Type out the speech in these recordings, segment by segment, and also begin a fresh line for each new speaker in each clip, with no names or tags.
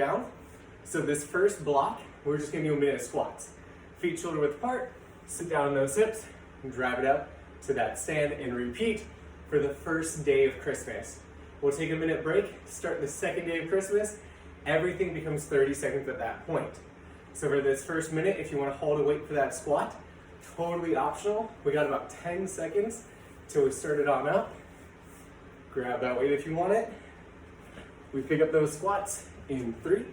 down. So this first block, we're just gonna do a minute of squats. Feet shoulder width apart, sit down on those hips, and drive it up to that stand and repeat for the first day of Christmas. We'll take a minute break, start the second day of Christmas. Everything becomes 30 seconds at that point. So for this first minute, if you wanna hold a weight for that squat, totally optional. We got about 10 seconds till we start it on up. Grab that weight if you want it. We pick up those squats in 3,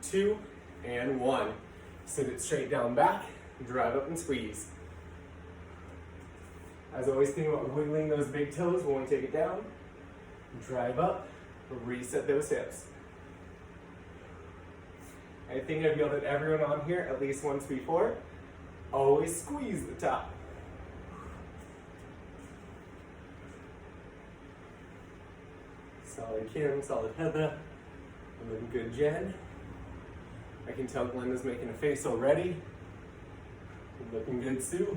2, and 1. Sit it straight down back, drive up and squeeze. As always, think about wiggling those big toes when we take it down. Drive up, reset those hips. I think I've yelled at everyone on here at least once before. Always squeeze the top. Solid Kim, solid Heather. Looking good, Jen. I can tell Glenda's making a face already. Looking good, Sue.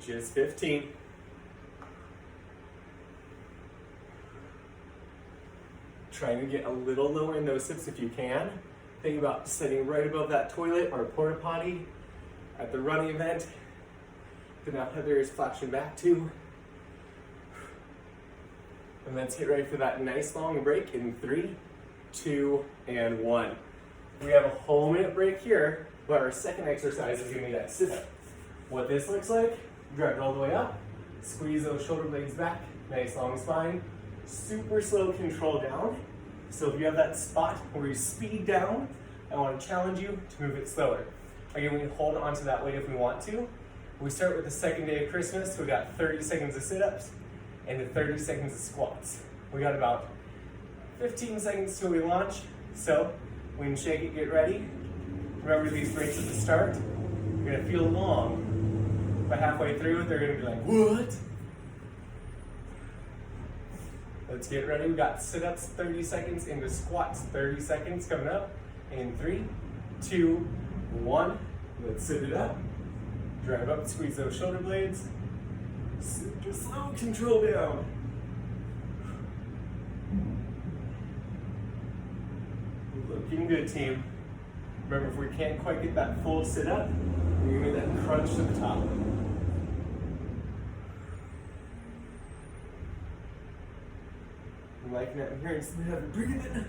Just 15. Trying to get a little lower in those hips if you can. Think about sitting right above that toilet or porta potty at the running event. But now Heather is flashing back too. And let's get ready for that nice long break in 3, 2, and 1. We have a whole minute break here, but our second exercise is gonna be that sit-up. What this looks like, drive it all the way up, squeeze those shoulder blades back, nice long spine, super slow control down. So if you have that spot where you speed down, I want to challenge you to move it slower. Again, we can hold onto that weight if we want to. We start with the second day of Christmas, so we got 30 seconds of sit-ups and 30 seconds of squats. We got about 15 seconds till we launch, so we can shake it, get ready. Remember these breaks at the start, you're gonna feel long, but halfway through, they're gonna be like, what? Let's get ready. We got sit-ups 30 seconds into squats 30 seconds coming up in 3, 2, 1. Let's sit it up. Drive up, squeeze those shoulder blades. Super slow control down. Looking good, team. Remember, if we can't quite get that full sit up, we're gonna get that crunch to the top. I'm liking it. I'm hearing something heavy breathing.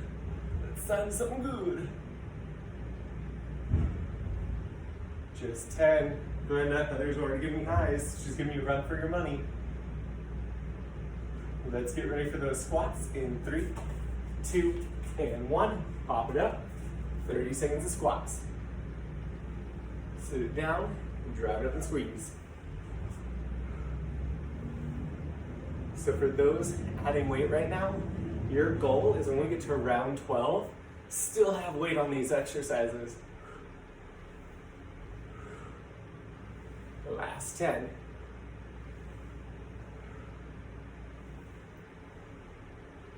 Let's sign something good. Just 10. Glenda, Heather's already giving me highs. She's giving me a run for your money. Let's get ready for those squats in 3, 2, and 1. Pop it up. 30 seconds of squats. Sit it down, and drive it up and squeeze. So for those adding weight right now, your goal is when we get to round 12, still have weight on these exercises. The last 10.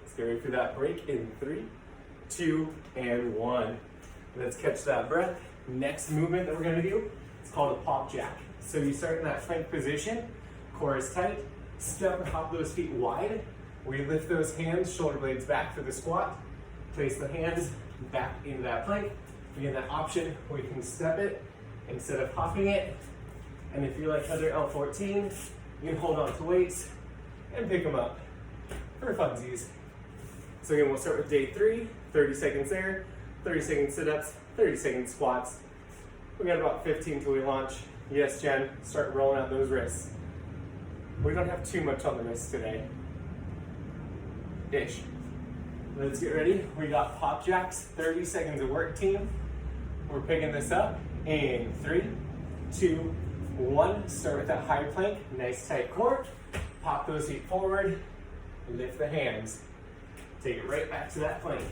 Let's get ready for that break in 3, 2, and 1. Let's catch that breath. Next movement that we're gonna do, it's called a pop jack. So you start in that plank position, core is tight, step and hop those feet wide. We lift those hands, shoulder blades back for the squat. Place the hands back into that plank. Again, that option, we can step it instead of hopping it. And if you're like Heather L14, you can hold on to weights and pick them up for funsies. So again, we'll start with day 3, 30 seconds there, 30 second sit-ups, 30 second squats. We got about 15 till we launch. Yes, Jen, start rolling out those wrists. We don't have too much on the wrists today. Ish. Let's get ready. We got pop jacks, 30 seconds of work, team. We're picking this up in 3, 2, 1. Start with that high plank, nice tight core. Pop those feet forward, lift the hands. Take it right back to that plank.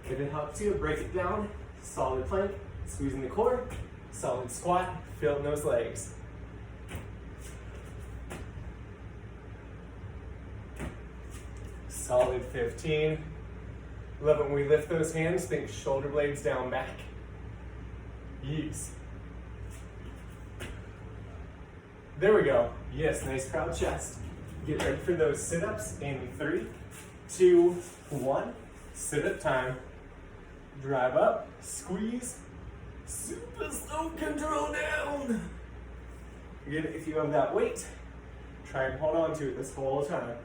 If it helps you, break it down. Solid plank, squeezing the core. Solid squat, filling those legs. Solid 15. Love it when we lift those hands, think shoulder blades down back. Yes. There we go. Yes, nice proud chest. Get ready for those sit-ups in 3, 2, 1. Sit-up time. Drive up, squeeze, super slow control down. Again, if you have that weight, try and hold on to it this whole time.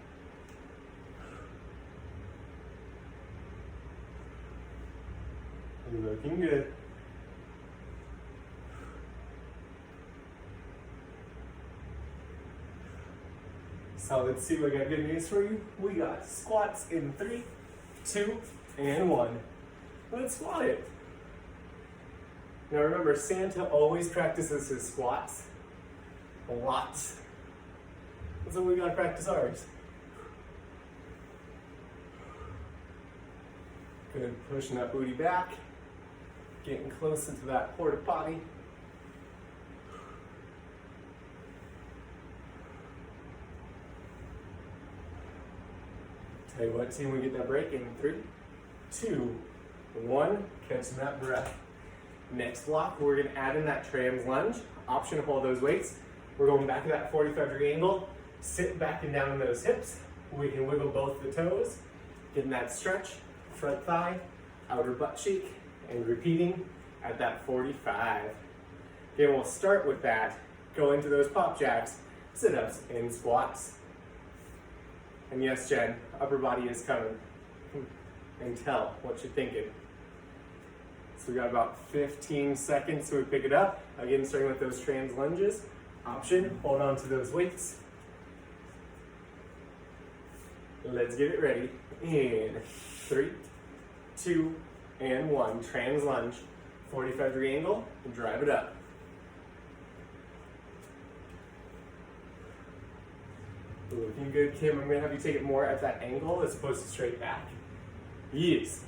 Looking good. Solid 2, I got good news for you. We got squats in 3, 2, and 1. Let's squat it. Now remember, Santa always practices his squats a lot. So we gotta practice ours. Good, pushing that booty back. Getting close into that porta potty. Tell you what, team, we get that break in 3, 2, 1. Catching that breath. Next block, we're gonna add in that trans lunge. Option to hold those weights. We're going back to that 45-degree angle. Sit back and down in those hips. We can wiggle both the toes. Getting that stretch, front thigh, outer butt cheek, and repeating at that 45. Okay, we'll start with that. Go into those pop jacks, sit-ups, and squats. And yes, Jen, upper body is coming. And tell what you're thinking. So we got about 15 seconds so we pick it up. Again, starting with those trans lunges. Option, hold on to those weights. Let's get it ready. In 3, 2, and 1. Trans lunge, 45-degree angle, and drive it up. Looking good, Kim. I'm gonna have you take it more at that angle as opposed to straight back. Yes.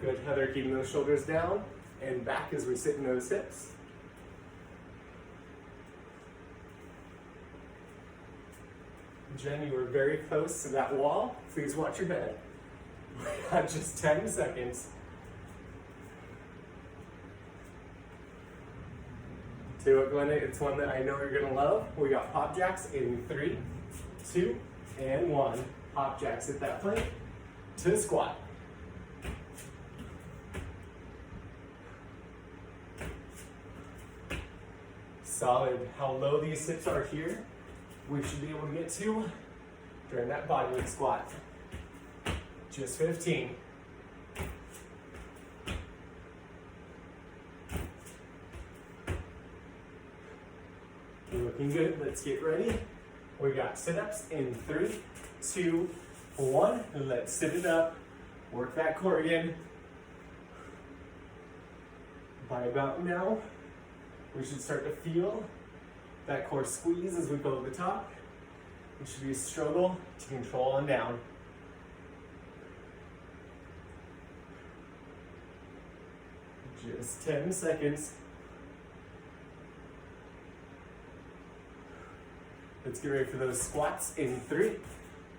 Good, Heather, keeping those shoulders down and back as we sit in those hips. Jen, you were very close to that wall. Please watch your head. We got just 10 seconds. Tell you what, Glenda, it's one that I know you're gonna love. We got pop jacks in 3, 2, and 1. Pop jacks at that plank to squat. Solid. How low these hips are here, we should be able to get to during that bodyweight squat. Just 15. Looking good. Let's get ready. We got sit-ups in 3, 2, 1. Let's sit it up. Work that core again. By about now, we should start to feel that core squeeze as we go to the top. It should be a struggle to control and down. Just 10 seconds. Let's get ready for those squats in 3,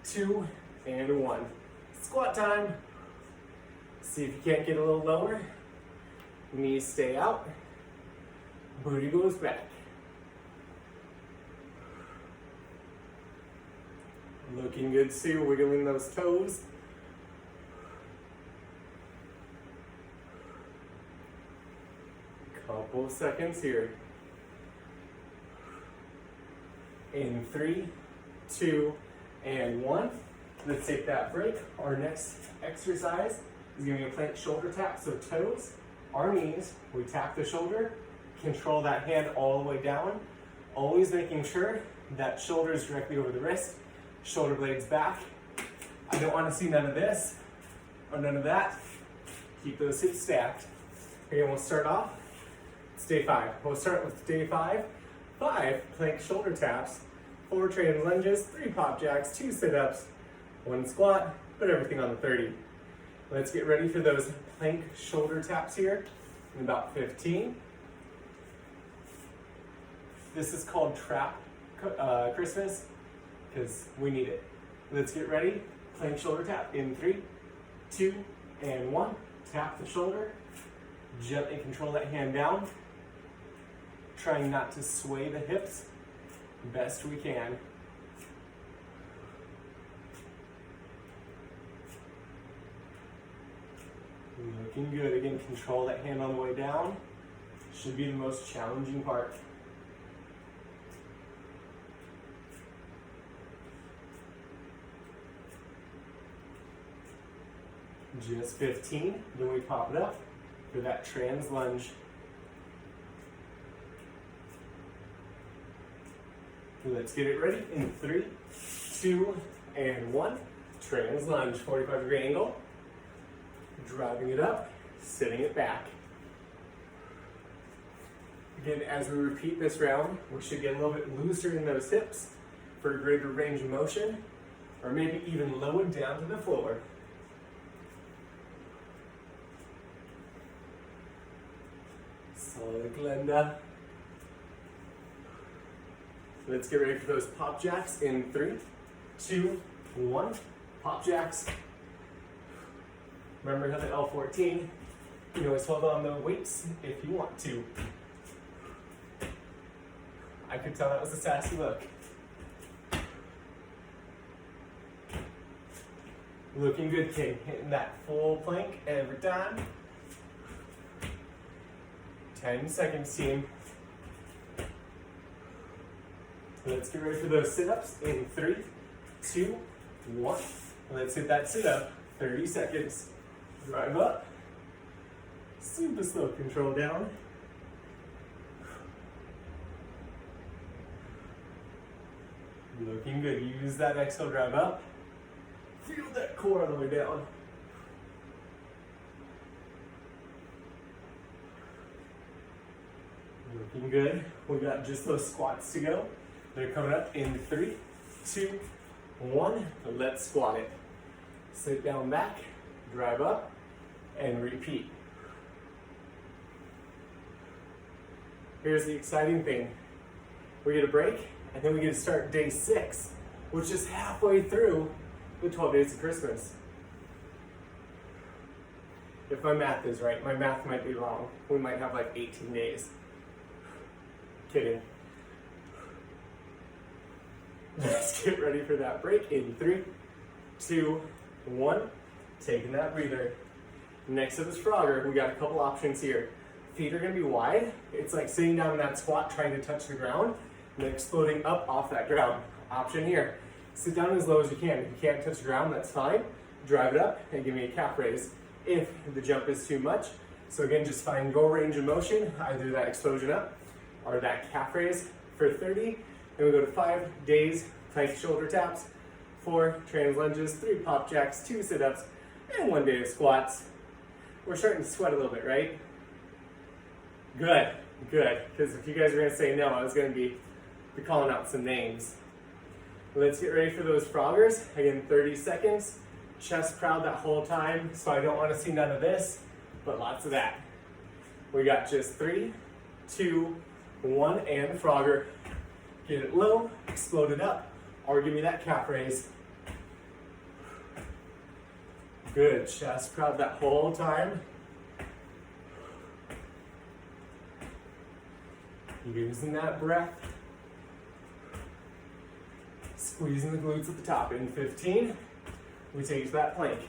2, and 1. Squat time. See if you can't get a little lower. Knees stay out. Booty goes back. Looking good, Sue. Wiggling those toes. Couple seconds here. In 3, 2, and 1. Let's take that break. Our next exercise is going to be a plank shoulder tap. So toes, our knees, we tap the shoulder, control that hand all the way down, always making sure that shoulder is directly over the wrist, shoulder blades back. I don't want to see none of this or none of that. Keep those hips stacked. Okay, we'll start off. It's day 5. We'll start with day 5. 5 plank shoulder taps, 4 trans lunges, 3 pop jacks, 2 sit-ups, 1 squat, put everything on the 30. Let's get ready for those plank shoulder taps here in about 15. This is called Trap Christmas because we need it. Let's get ready. Plank shoulder tap in 3, 2, and 1. Tap the shoulder. Gently control that hand down. Trying not to sway the hips best we can. Looking good. Again, control that hand on the way down. Should be the most challenging part. Just 15, then we pop it up for that trans lunge. Let's get it ready in 3, 2, and 1. Trans lunge, 45-degree angle. Driving it up, sitting it back. Again, as we repeat this round, we should get a little bit looser in those hips for a greater range of motion, or maybe even lower down to the floor. Solid, Glenda. Let's get ready for those pop jacks in 3, 2, 1. Pop jacks. Remember how the L14, you can always hold on the weights if you want to. I could tell that was a sassy look. Looking good, King. Hitting that full plank every time. 10 seconds, team. Let's get ready for those sit-ups in 3, 2, 1. Let's hit that sit-up. 30 seconds. Drive up. Super slow control down. Looking good. Use that exhale, drive up. Feel that core all the way down. Looking good. We got just those squats to go. They're coming up in 3, 2, 1. Let's squat it. Sit down back, drive up, and repeat. Here's the exciting thing. We get a break, and then we get to start day 6, which is halfway through the 12 days of Christmas. If my math is right, my math might be wrong. We might have like 18 days. Kidding. Let's get ready for that break in 3, 2, 1. Taking that breather. Next to this Frogger, we got a couple options here. Feet are gonna be wide. It's like sitting down in that squat trying to touch the ground and then exploding up off that ground. Option here. Sit down as low as you can. If you can't touch the ground, that's fine. Drive it up and give me a calf raise if the jump is too much. So again, just find your range of motion, either that explosion up or that calf raise for 30. Then we go to 5 days, tight shoulder taps, 4 trans lunges, 3 pop jacks, 2 sit-ups, and 1 day of squats. We're starting to sweat a little bit, right? Good, good. Because if you guys are gonna say no, I was gonna be calling out some names. Let's get ready for those Froggers. Again, 30 seconds. Chest proud that whole time, so I don't wanna see none of this, but lots of that. We got just 3, 2, 1, and Frogger. Get it low, explode it up, or give me that calf raise. Good, chest proud that whole time. Using that breath. Squeezing the glutes at the top. In 15, we take to that plank.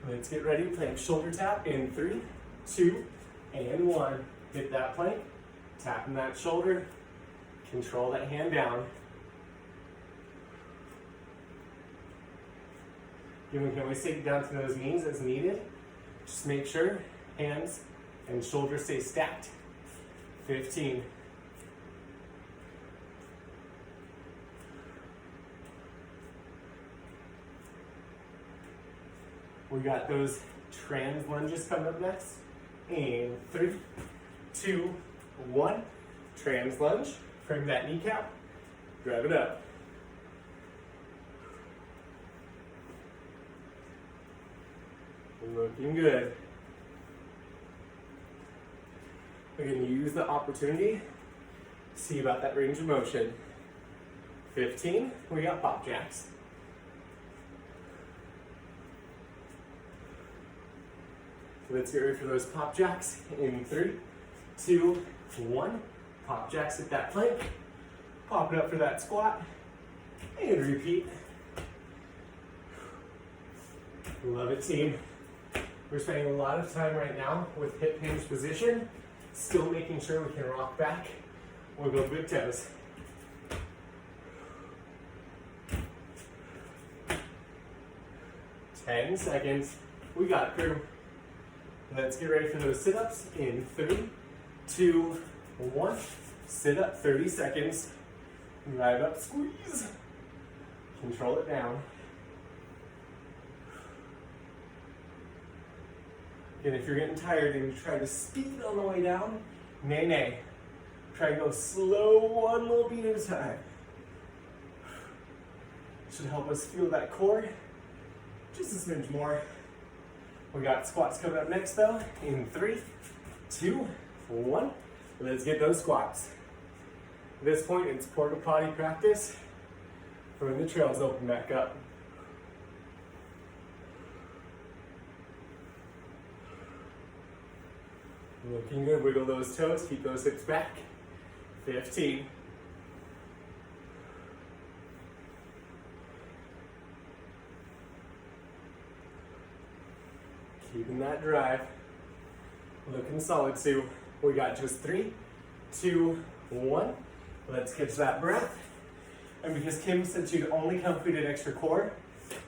Let's get ready, plank shoulder tap in 3, 2, and 1. Hit that plank, tapping that shoulder, control that hand down. Then we can always take it down to those knees as needed. Just make sure hands and shoulders stay stacked. 15. We got those trans lunges coming up next. In 3, 2, 1. Trans lunge. Frame that kneecap. Drive it up. Looking good. We can use the opportunity to see about that range of motion. 15, we got pop jacks. Let's get ready for those pop jacks in 3, 2, 1. Pop jacks at that plank. Pop it up for that squat. And repeat. Love it, team. We're spending a lot of time right now with hip hinge position, still making sure we can rock back, wiggle big toes. Ten seconds. We got it, crew. Let's get ready for those sit-ups in 3, 2, 1. Sit up 30 seconds. Drive up, squeeze. Control it down. And if you're getting tired and you try to speed on the way down, nay, nay. Try to go slow, one little beat at a time. Should help us feel that core just a smidge more. We got squats coming up next though, in 3, 2, 1. Let's get those squats. At this point, it's porta potty practice for when the trails open back up. Looking good, wiggle those toes, keep those hips back. 15. Keeping that drive. Looking solid, Sue. We got just 3, 2, 1. Let's catch that breath. And because Kim said she'd only complete an extra core,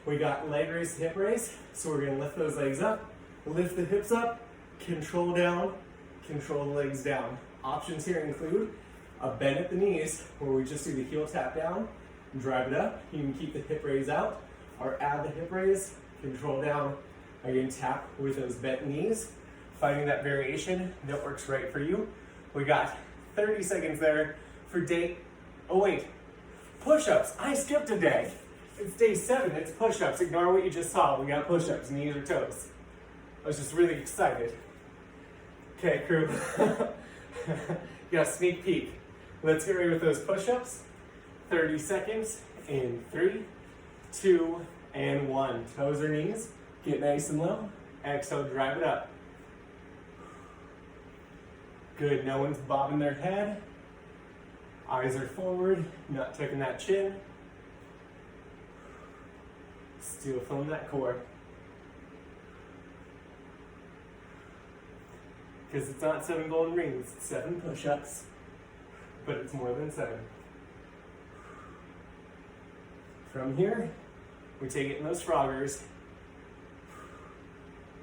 we got leg raise, hip raise. So we're gonna lift those legs up, lift the hips up, control down, control the legs down. Options here include a bend at the knees, where we just do the heel tap down, drive it up. You can keep the hip raise out, or add the hip raise, control down. Again, tap with those bent knees. Finding that variation that works right for you. We got 30 seconds there for day, oh wait, push-ups. I skipped a day. It's day 7, it's push-ups. Ignore what you just saw. We got push-ups, knees or toes. I was just really excited. Okay, crew. You got a sneak peek. Let's get ready with those push-ups. 30 seconds in 3, 2, and 1. Toes or knees. Get nice and low. Exhale, drive it up. Good, no one's bobbing their head. Eyes are forward, not tucking that chin. Still feeling that core. Because it's not 7 golden rings, it's 7 push-ups, but it's more than 7. From here, we take it in those froggers.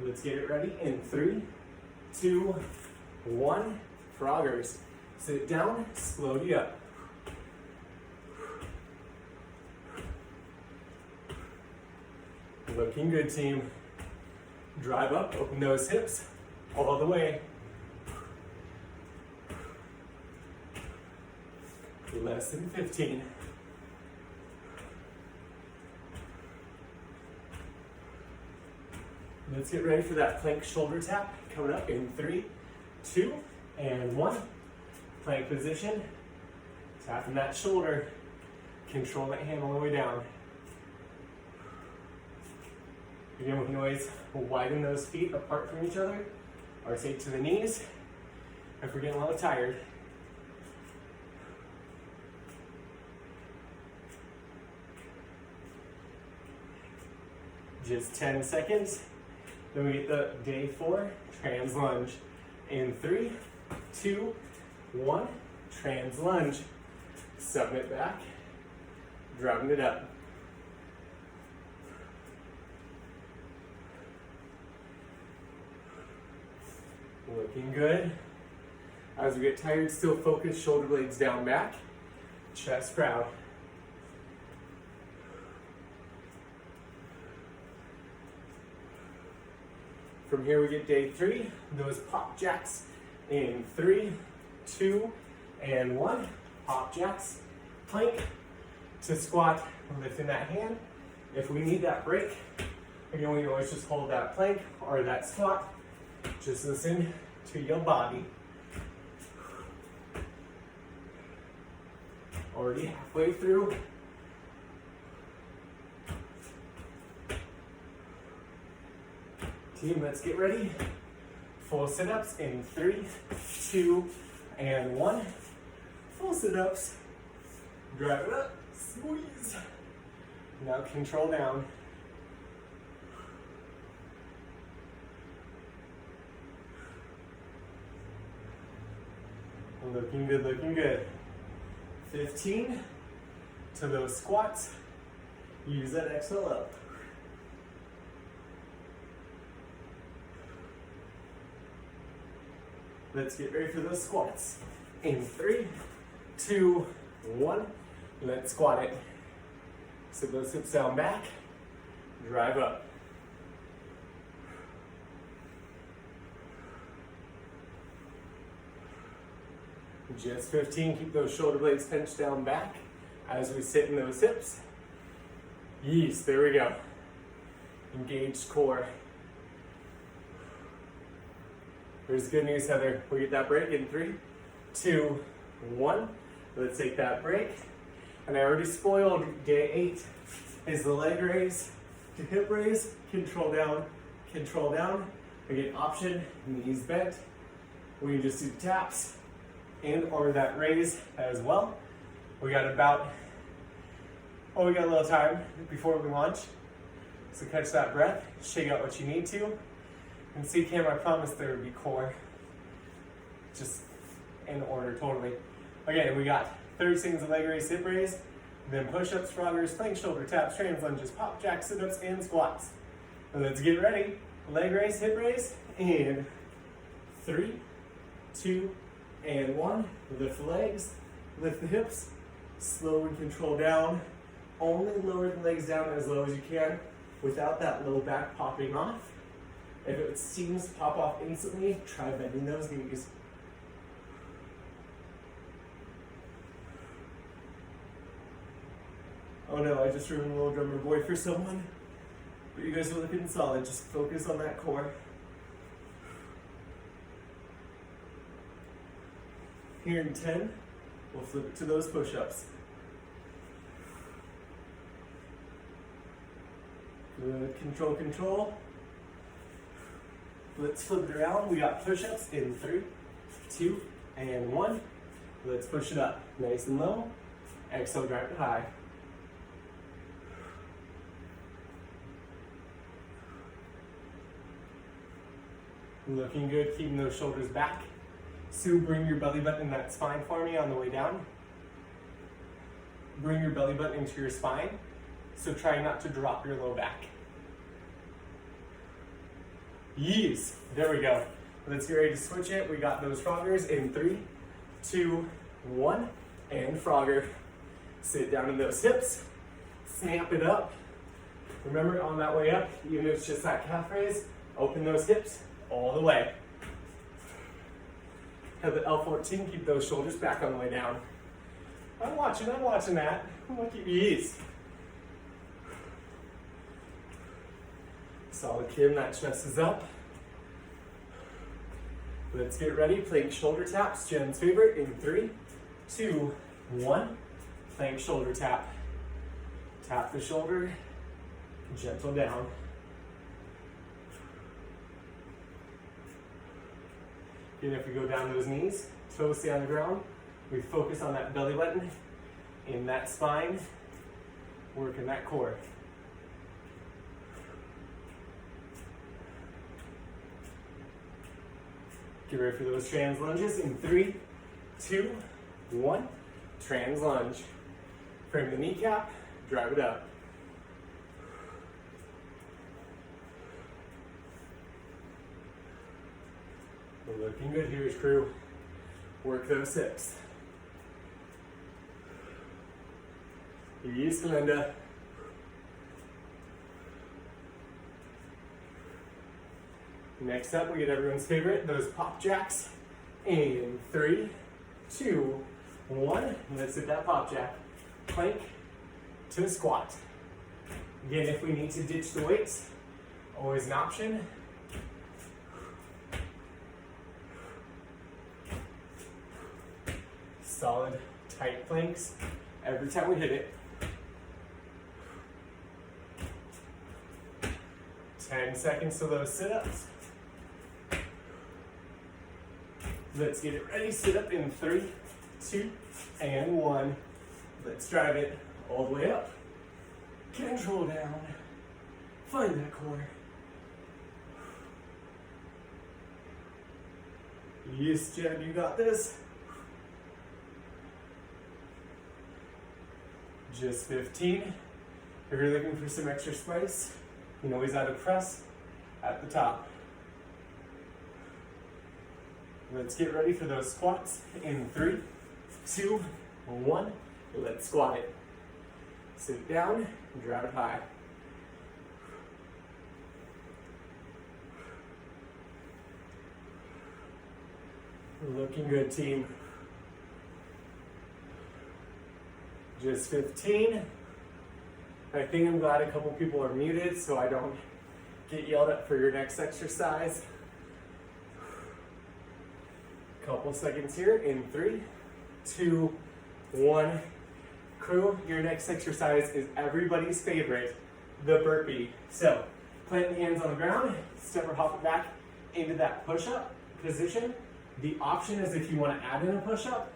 Let's get it ready in 3, 2, 1. Froggers. Sit down, float up. Looking good, team. Drive up, open those hips all the way. Less than 15. Let's get ready for that plank shoulder tap coming up in 3, 2, and 1. Plank position. Tapping that shoulder. Control that hand all the way down. Again, we can always widen those feet apart from each other or take to the knees if we're getting a little tired. Just 10 seconds. Then we get the day 4 trans lunge in 3, 2, 1. Trans lunge. Submit back, driving it up. Looking good. As we get tired, still focus, shoulder blades down back, chest proud. From here we get day 3, those pop jacks in 3, 2, and 1. Pop jacks, plank to squat, lifting that hand. If we need that break, again, we can always just hold that plank or that squat. Just listen to your body. Already halfway through. Team, let's get ready Full sit-ups in 3, 2, and 1. Full sit-ups. Drive it up, squeeze. Now control down. Looking good, looking good. 15 to those squats. Use that exhale up. Let's get ready for those squats. In 3, 2, 1. Let's squat it. So those hips down back. Drive up. Just 15, keep those shoulder blades pinched down back as we sit in those hips. Yes, there we go. Engaged core. Here's good news, Heather. We get that break in 3, 2, 1. Let's take that break. And I already spoiled day 8 is the leg raise to hip raise, control down, control down. Again, option, knees bent. We can just do taps and or that raise as well. We got we got a little time before we launch. So catch that breath, shake out what you need to. And see, Cam, I promised there would be core. Just in order, totally. Again, we got 30 seconds of leg raise, hip raise, then push-ups, froggers, plank shoulder taps, trans lunges, pop jack, sit-ups, and squats. And let's get ready. Leg raise, hip raise, in 3, 2, and 1. Lift the legs, lift the hips, slow and control down. Only lower the legs down as low as you can without that low back popping off. If it seems to pop off instantly, try bending those knees. Oh no, I just ruined a little drummer boy for someone. But you guys are looking solid. Just focus on that core. Here in 10, we'll flip it to those push-ups. Good, control, control. Let's flip it around. We got push-ups in 3, 2, and 1. Let's push it up, nice and low. Exhale, drive it high. Looking good, keeping those shoulders back. Sue, bring your belly button in that spine for me on the way down. Bring your belly button into your spine. So try not to drop your low back. Yes, there we go. Let's get ready to switch it. We got those froggers in 3, 2, 1, and frogger. Sit down in those hips, snap it up. Remember, on that way up, even if it's just that calf raise, open those hips all the way. Have the L14, keep those shoulders back on the way down. I'm watching that. Look at ease. Solid, Kim, that chest is up. Let's get ready, plank shoulder taps, Jen's favorite, in 3, 2, 1. Plank shoulder tap. Tap the shoulder, gentle down. And if we go down those knees, toes stay on the ground, we focus on that belly button, in that spine, working that core. Get ready for those trans lunges in 3, 2, 1. Trans lunge. Frame the kneecap, drive it up. We're looking good here, crew. Work those hips. Yes, Linda. Next up, we get everyone's favorite, those pop jacks. In 3, 2, 1. Let's hit that pop jack. Plank to squat. Again, if we need to ditch the weights, always an option. Solid, tight planks every time we hit it. 10 seconds to those sit-ups. Let's get it ready. Sit up in 3, 2, and 1. Let's drive it all the way up. Control down. Find that core. Yes, Jed, you got this. Just 15. If you're looking for some extra spice, you can always add a press at the top. Let's get ready for those squats in 3, 2, 1. Let's squat it. Sit down, drive it high. Looking good, team. Just 15. I think I'm glad a couple people are muted so I don't get yelled at for your next exercise. Couple seconds here in 3, 2, 1. Crew, your next exercise is everybody's favorite, the burpee. So, plant the hands on the ground, step or hop it back into that push-up position. The option is if you want to add in a push-up,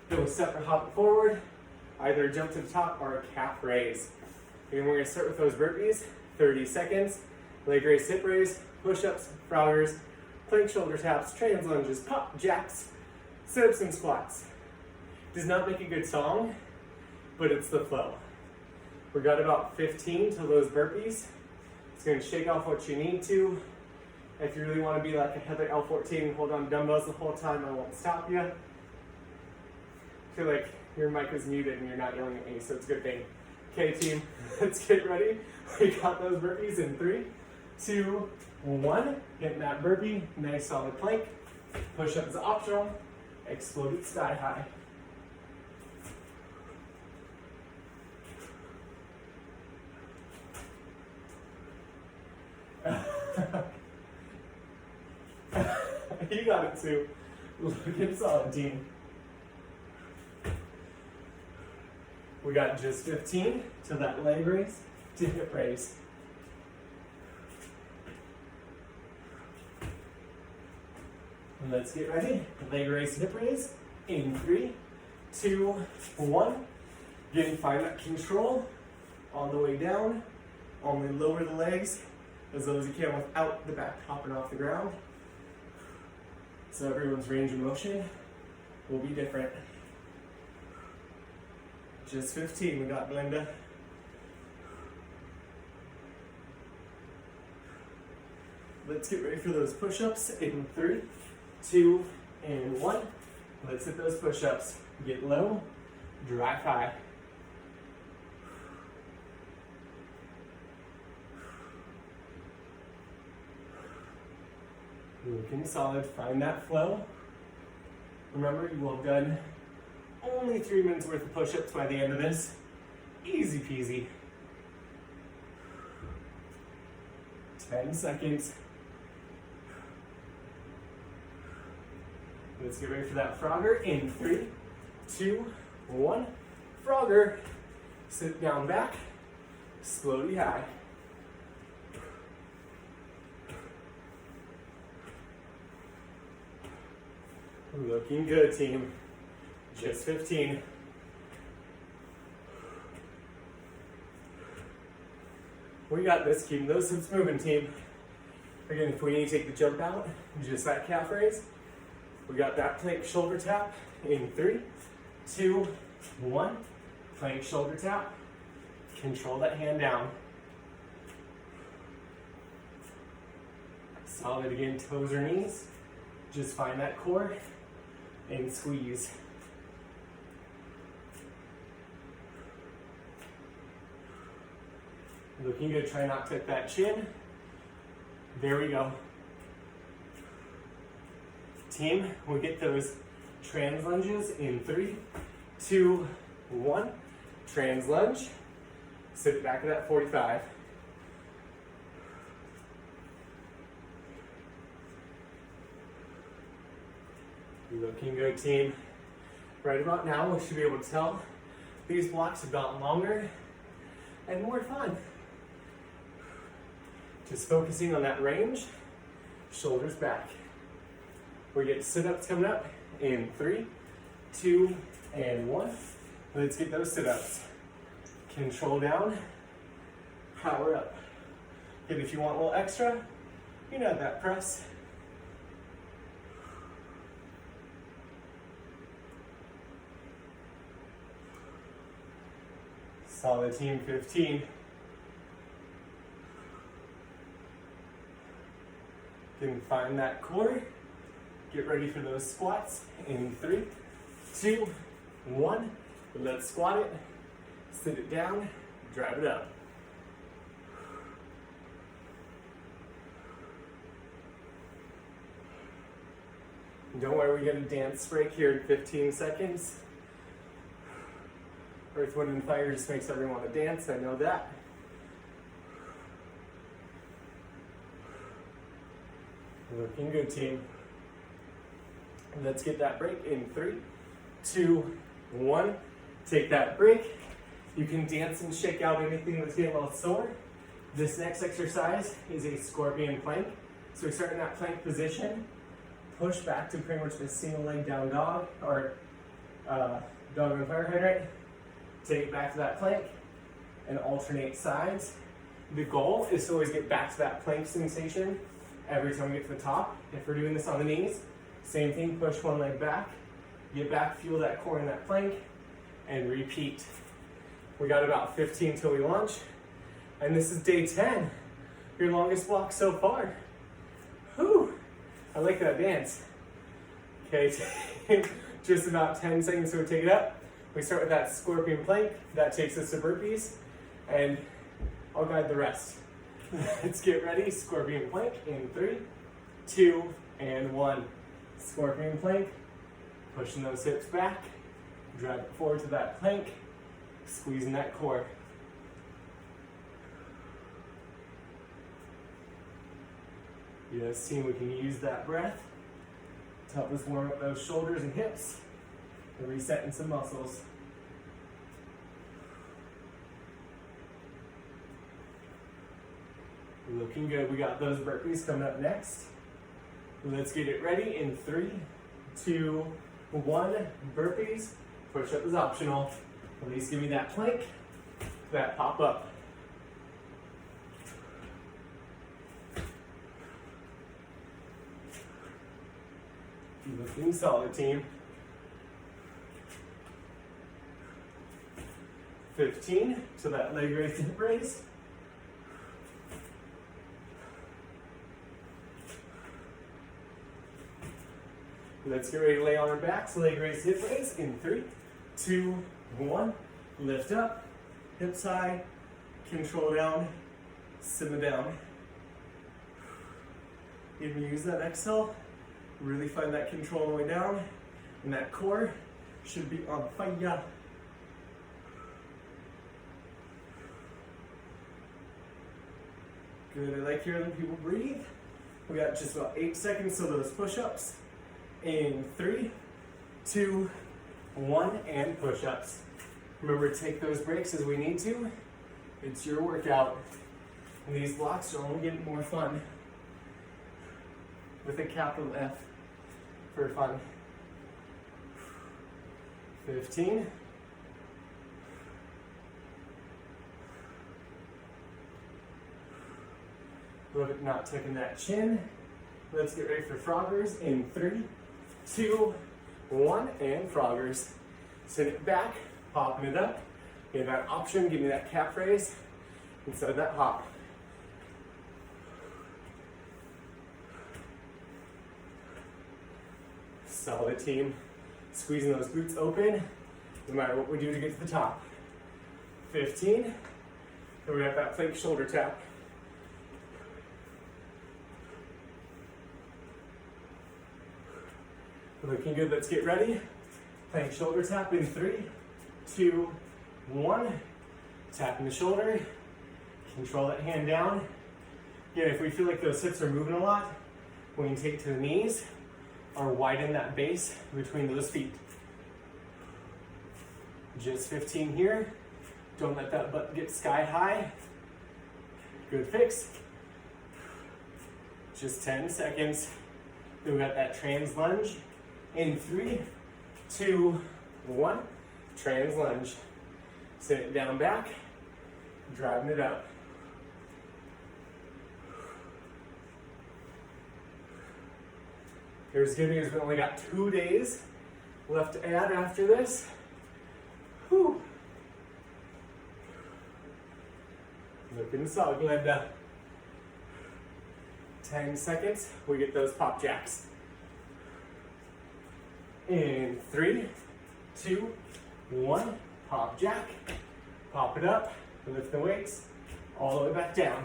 go step or hop it forward, either jump to the top or a calf raise. And we're going to start with those burpees, 30 seconds, leg raise, hip raise, push-ups, froggers, plank shoulder taps, trans lunges, pop jacks, sit-ups and squats. Does not make a good song, but it's the flow. We got about 15 to those burpees. It's going to shake off what you need to. If you really want to be like a Heather L14 and hold on dumbbells the whole time, I won't stop you. I feel like your mic is muted and you're not yelling at me, so it's a good thing. Okay, team, let's get ready. We got those burpees in 3, 2, 1. Getting that burpee, nice solid plank. Push-up is optional. Explode it sky high. You got it too. Looking solid, team. We got just 15 to that leg raise to hip raise. Let's get ready. Leg raise, hip raise in 3, 2, 1. Again, find that control on the way down. Only lower the legs as low as you can without the back popping off the ground. So everyone's range of motion will be different. Just 15, we got Glenda. Let's get ready for those push-ups in 3, 2, and 1. Let's hit those push-ups. Get low, drive high. Looking solid, find that flow. Remember, you will have done only 3 minutes worth of push-ups by the end of this. Easy peasy. 10 seconds. Let's get ready for that frogger in 3, 2, 1. Frogger. Sit down back, slowly high. Looking good, team. Just 15. We got this, keeping those hips moving, team. Again, if we need to take the jump out, just that calf raise. We got that plank shoulder tap in 3, 2, 1. Plank shoulder tap. Control that hand down. Solid again, toes or knees. Just find that core and squeeze. Looking good, try not to hit that chin. There we go. Team, we get those trans lunges in 3, 2, 1. Trans lunge. Sit back to that 45. Looking good, team. Right about now, we should be able to tell these blocks have gotten longer and more fun. Just focusing on that range, shoulders back. We get sit-ups coming up in 3, 2, and 1. Let's get those sit-ups. Control down, power up. And if you want a little extra, you know that press. Solid team, 15. Can find that core. Get ready for those squats in 3, 2, 1. Let's squat it, sit it down, drive it up. Don't worry, we get a dance break here in 15 seconds. Earth, Wind, and Fire just makes everyone want to dance, I know that. Looking good, team. Let's get that break in 3, 2, 1. Take that break. You can dance and shake out anything that's getting a little sore. This next exercise is a scorpion plank. So we start in that plank position, push back to pretty much the single leg down dog or dog on fire hydrant. Take it back to that plank and alternate sides. The goal is to always get back to that plank sensation every time we get to the top. If we're doing this on the knees, same thing, push one leg back, get back, fuel that core in that plank, and repeat. We got about 15 till we launch, and this is day 10, your longest block so far. Whew, I like that dance. Okay, just about 10 seconds to take it up. We start with that scorpion plank, that takes us to burpees, and I'll guide the rest. Let's get ready, scorpion plank in 3, 2, and 1. Scorpion plank, pushing those hips back, drive it forward to that plank, squeezing that core. Yes, team, we can use that breath to help us warm up those shoulders and hips and resetting some muscles. Looking good. We got those burpees coming up next. Let's get it ready in 3, 2, 1. Burpees. Push up is optional. At least give me that plank, that pop up. Looking solid, team. 15, so that leg raise to hip raise. Let's get ready to lay on our backs, leg raise, hip raise in 3, 2, 1. Lift up, hips high, control down, simmer down. If you use that exhale, really find that control on the way down, and that core should be on fire. Good, I like hearing people breathe. We got just about 8 seconds to those push-ups. In 3, 2, 1, and push-ups. Remember to take those breaks as we need to. It's your workout. And these blocks are only getting more fun. With a capital F for fun. 15. Love it not tucking that chin. Let's get ready for froggers in 3, 2, 1, and froggers. Send it back, popping it up. You have that option, give me that calf raise instead of that hop. Solid, team. Squeezing those glutes open, no matter what we do to get to the top. 15, and we have that plank shoulder tap. Looking good, let's get ready. Plank shoulder tap in 3, 2, 1. Tapping the shoulder, control that hand down. Again, if we feel like those hips are moving a lot, we can take to the knees or widen that base between those feet. Just 15 here. Don't let that butt get sky high. Good fix. Just 10 seconds. Then we got that trans lunge in 3, 2, 1. Trans lunge. Sit it down back, driving it up. Here's good news, we only got 2 days left to add after this. Whew. Looking solid, Glenda. 10 seconds, we get those pop jacks. In 3, 2, 1, pop jack. Pop it up, lift the weights, all the way back down.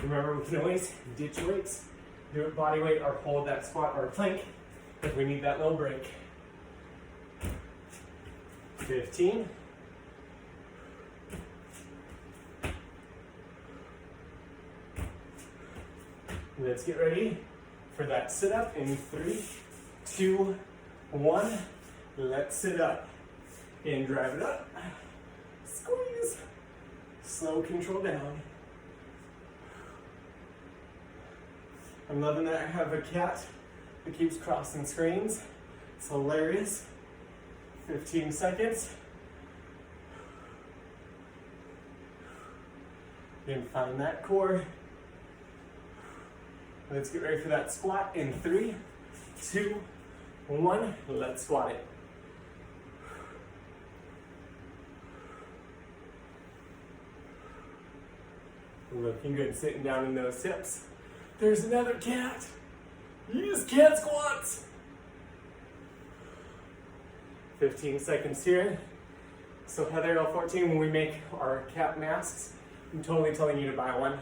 Remember, we can always ditch weights, do it body weight, or hold that squat or plank if we need that little break. 15. Let's get ready for that sit up in 3, 2, 1. Let's sit up and drive it up. Squeeze. Slow control down. I'm loving that I have a cat that keeps crossing screens. It's hilarious. 15 seconds. And find that core. Let's get ready for that squat in 3, 2, 1. Let's squat it. Looking good, sitting down in those hips. There's another cat. Use cat squats. 15 seconds here. So Heather L14, when we make our cat masks, I'm totally telling you to buy one.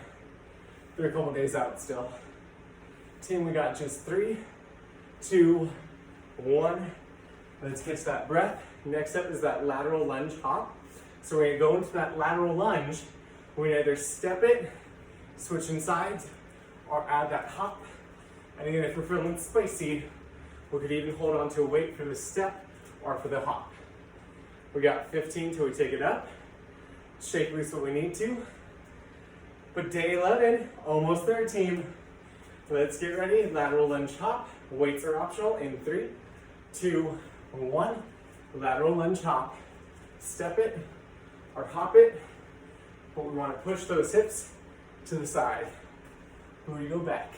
They're a couple days out still. Team, we got just 3, 2, 1. Let's catch that breath. Next up is that lateral lunge hop. So we're gonna go into that lateral lunge. We can either step it, switching sides, or add that hop. And again, if we're feeling spicy, we could even hold on to a weight for the step or for the hop. We got 15 till we take it up. Shake loose what we need to. But day 11, almost there, team. Let's get ready. Lateral lunge hop. Weights are optional in 3, 2, 1. Lateral lunge hop. Step it or hop it. But we want to push those hips to the side. Booty go back.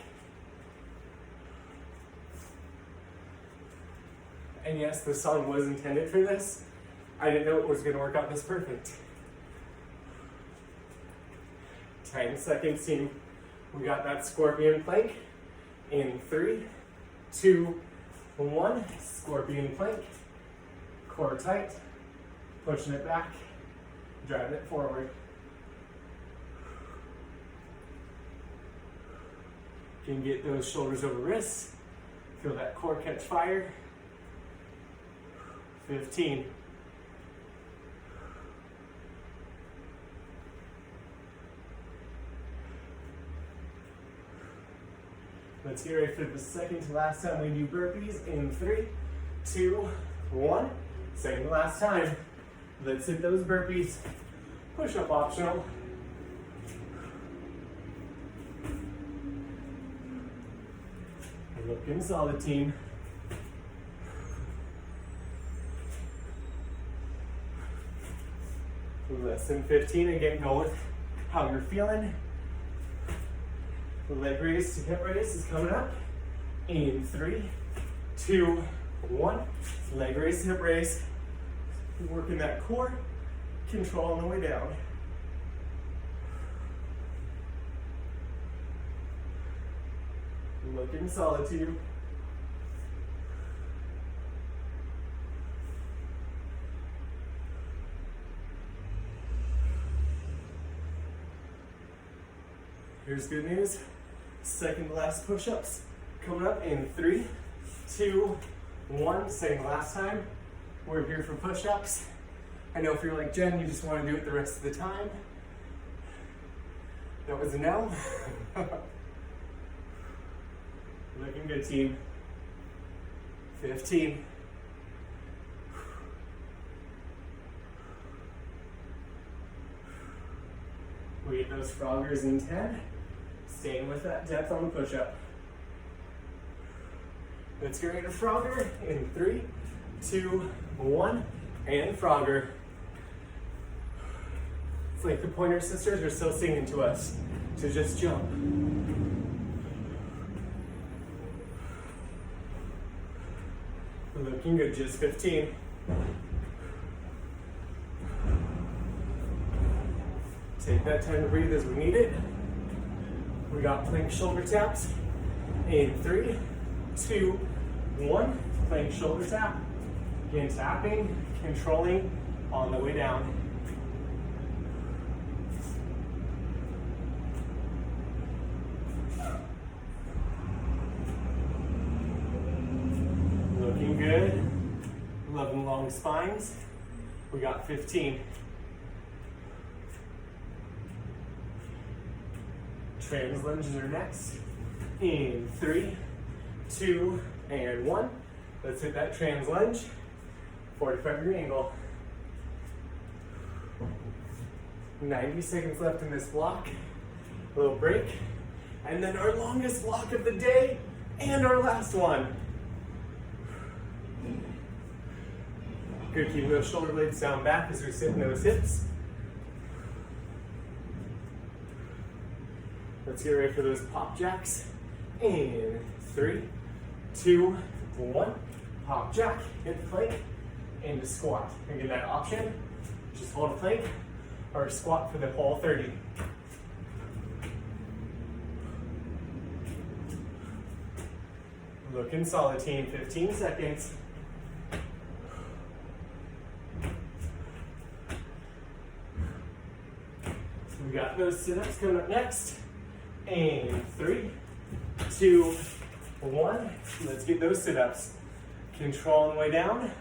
And yes, the song was intended for this. I didn't know it was going to work out this perfect. 10 seconds, team. We got that scorpion plank in 3, 2, 1. Scorpion plank. Core tight. Pushing it back. Driving it forward. You can get those shoulders over wrists. Feel that core catch fire. 15. Let's get ready for the second to last time we do burpees in 3, 2, 1. Second to last time. Let's hit those burpees. Push up optional. Looking solid, team. Less than 15. Again, go with how you're feeling. Leg raise to hip raise is coming up. In 3, 2, 1. Leg raise to hip raise. Working that core. Control on the way down. Looking solid, team. Here's good news. Second to last push-ups coming up in 3, 2, 1. Same last time. We're here for push-ups. I know if you're like Jen, you just want to do it the rest of the time. That was a no. Looking good, team. 15. We get those froggers in 10. Staying with that depth on the push-up. Let's get ready to Frogger in 3, 2, 1, and Frogger. It's like the Pointer Sisters are still singing to us to just jump. Looking good, just 15. Take that time to breathe as we need it. We got plank shoulder taps in 3, 2, 1. Plank shoulder tap. Again, tapping, controlling on the way down. Looking good. Loving long spines. We got 15. Trans lunges are next. In 3, 2, and 1. Let's hit that trans lunge. 45-degree angle. 90 seconds left in this block. A little break. And then our longest block of the day and our last one. Good, keeping those shoulder blades down back as we sit in those hips. Let's get ready for those pop jacks. In 3, 2, 1. Pop jack, hit the plank, into squat. And get that option. Just hold a plank or squat for the whole 30. Looking solid, team. 15 seconds. We got those sit-ups coming up next. And 3, 2, 1. Let's get those sit-ups. Control on the way down.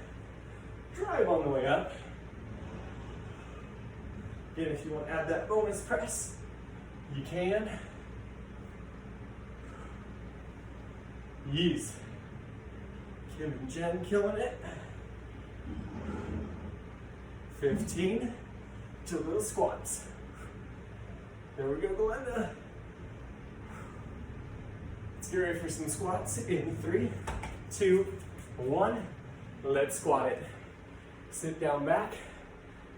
Drive on the way up. Again, if you want to add that bonus press, you can. Yeez. Kim and Jen killing it. 15 to little squats. There we go, Glenda. Let's get ready for some squats in 3, 2, 1. Let's squat it. Sit down back,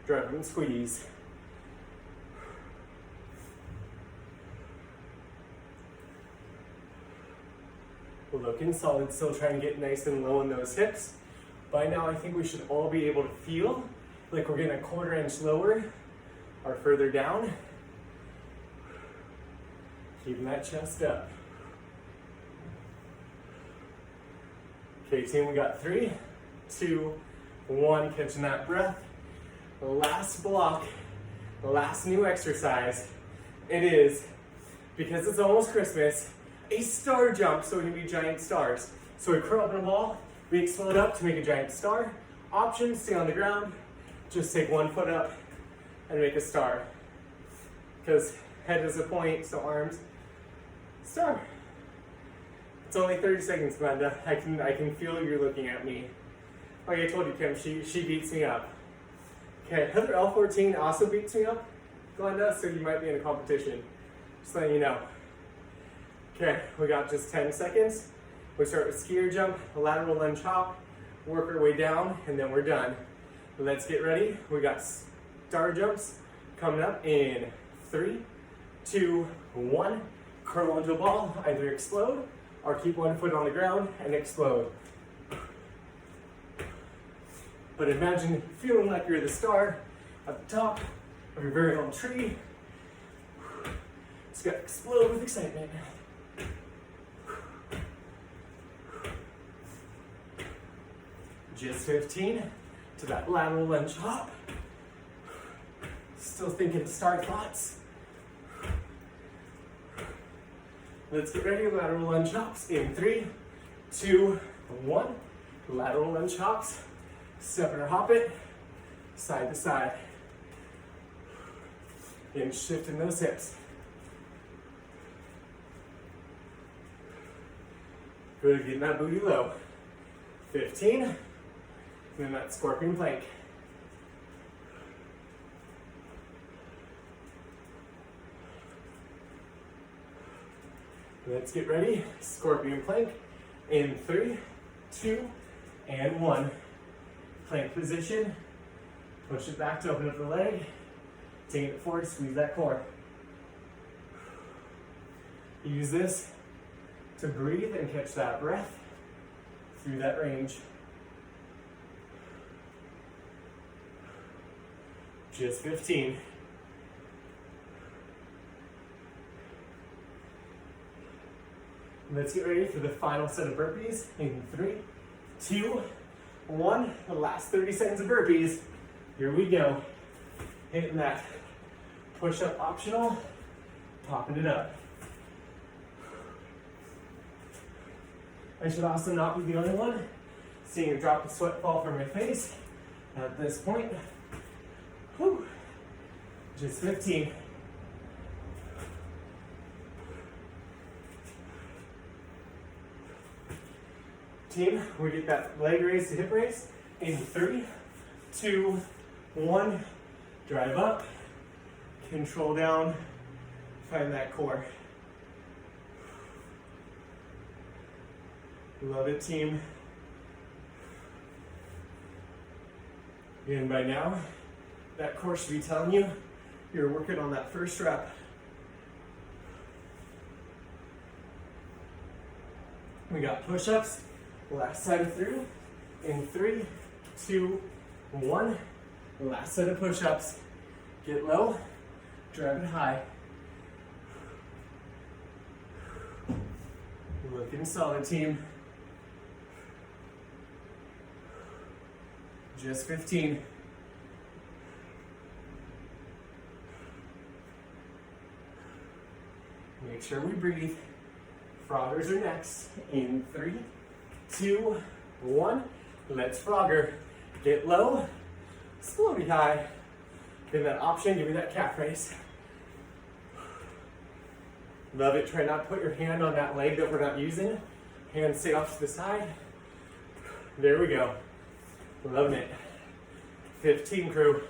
drive and squeeze. We're looking solid, still trying to get nice and low in those hips. By now, I think we should all be able to feel like we're getting a 1/4 inch lower or further down. Keeping that chest up. Okay, team, we got 3, 2, 1, catching that breath. Last block, last new exercise. It is, because it's almost Christmas, a star jump, so we can be giant stars. So we curl up in a ball, we explode up to make a giant star. Option, stay on the ground, just take 1 foot up and make a star. Because head is a point, so arms, star. It's only 30 seconds, Glenda. I can feel you're looking at me. Like I told you, Kim, she beats me up. Okay, Heather L14 also beats me up, Glenda, so you might be in a competition. Just letting you know. Okay, we got just 10 seconds. We start with skier jump, lateral lunge hop, work our way down, and then we're done. Let's get ready. We got star jumps coming up in 3, 2, 1. Curl into a ball, either explode or keep 1 foot on the ground and explode. But imagine feeling like you're the star at the top of your very own tree. Just gotta explode with excitement. Just 15 to that lateral lunge hop. Still thinking star thoughts. Let's get ready, lateral lunge hops in 3, 2, 1. Lateral lunge hops. Step it or hop it, side to side. And shifting those hips. Good, getting that booty low. 15, and then that scorpion plank. Let's get ready. Scorpion plank in 3, 2, and 1. Plank position. Push it back to open up the leg. Take it forward, squeeze that core. Use this to breathe and catch that breath through that range. Just 15. Let's get ready for the final set of burpees in 3, 2, 1. The last 30 seconds of burpees. Here we go. Hitting that push-up optional, popping it up. I should also not be the only one seeing a drop of sweat fall from my face at this point. Whew. Just 15. Team, we get that leg raise to hip raise in 3, 2, 1. Drive up, control down, find that core. Love it, team. And by now, that core should be telling you you're working on that first rep. We got push-ups, last side through, in 3, 2, 1. Last set of push-ups. Get low, drive it high. Looking solid, team. Just 15. Make sure we breathe. Froggers are next. In 3, 2, 1. Let's frogger. Get low, slowly high. Give me that option, give me that calf raise. Love it. Try not to put your hand on that leg that we're not using. Hands stay off to the side. There we go. Loving it. 15, crew.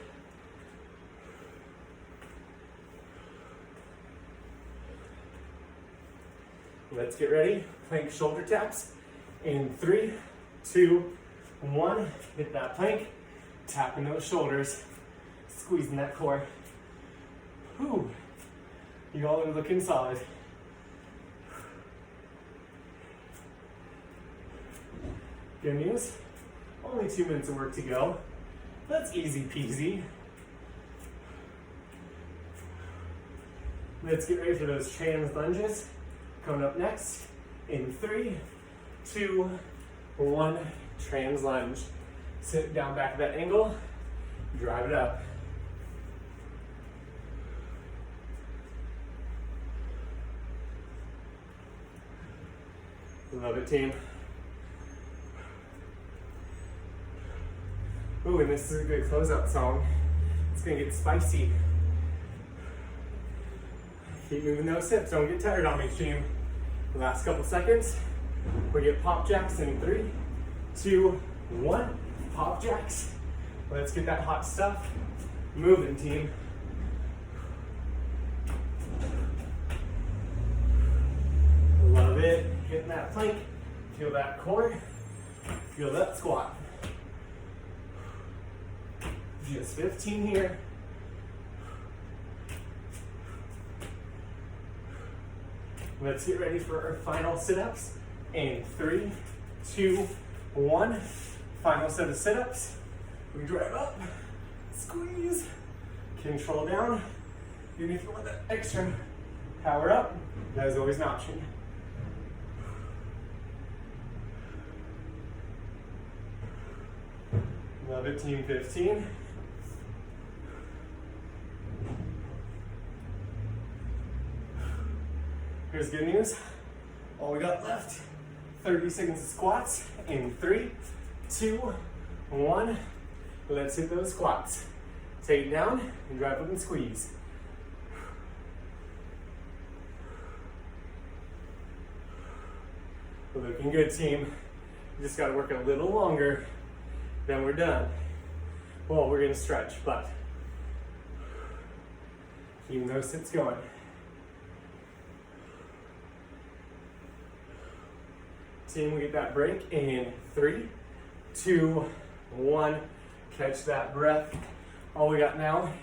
Let's get ready. Plank shoulder taps. In 3, 2, 1. Hit that plank. Tapping those shoulders. Squeezing that core. Whew. You all are looking solid. Good news. Only 2 minutes of work to go. That's easy peasy. Let's get ready for those trans lunges. Coming up next in 3, 2, 1. Trans lunge. Sit down back at that angle. Drive it up. Love it, team. Ooh, and this is a good closeout song. It's gonna get spicy. Keep moving those hips, don't get tired on me, team. Last couple seconds. We get pop jacks in 3, 2, 1. Pop jacks. Let's get that hot stuff moving, team. Love it. Hitting that plank. Feel that core. Feel that squat. Just 15 here. Let's get ready for our final sit-ups. In 3, 2, 1. Final set of sit-ups. We drive up, squeeze, control down. Even if you want that extra power up, that is always an option. Love it, team. 15. Here's good news. All we got left, 30 seconds of squats in 3, 2, 1. Let's hit those squats. Take it down and drive up and squeeze. Looking good, team. We just gotta work a little longer, then we're done. Well, we're gonna stretch, but keep those sits going. Team, we get that break in 3, 2, 1. Catch that breath. All we got now is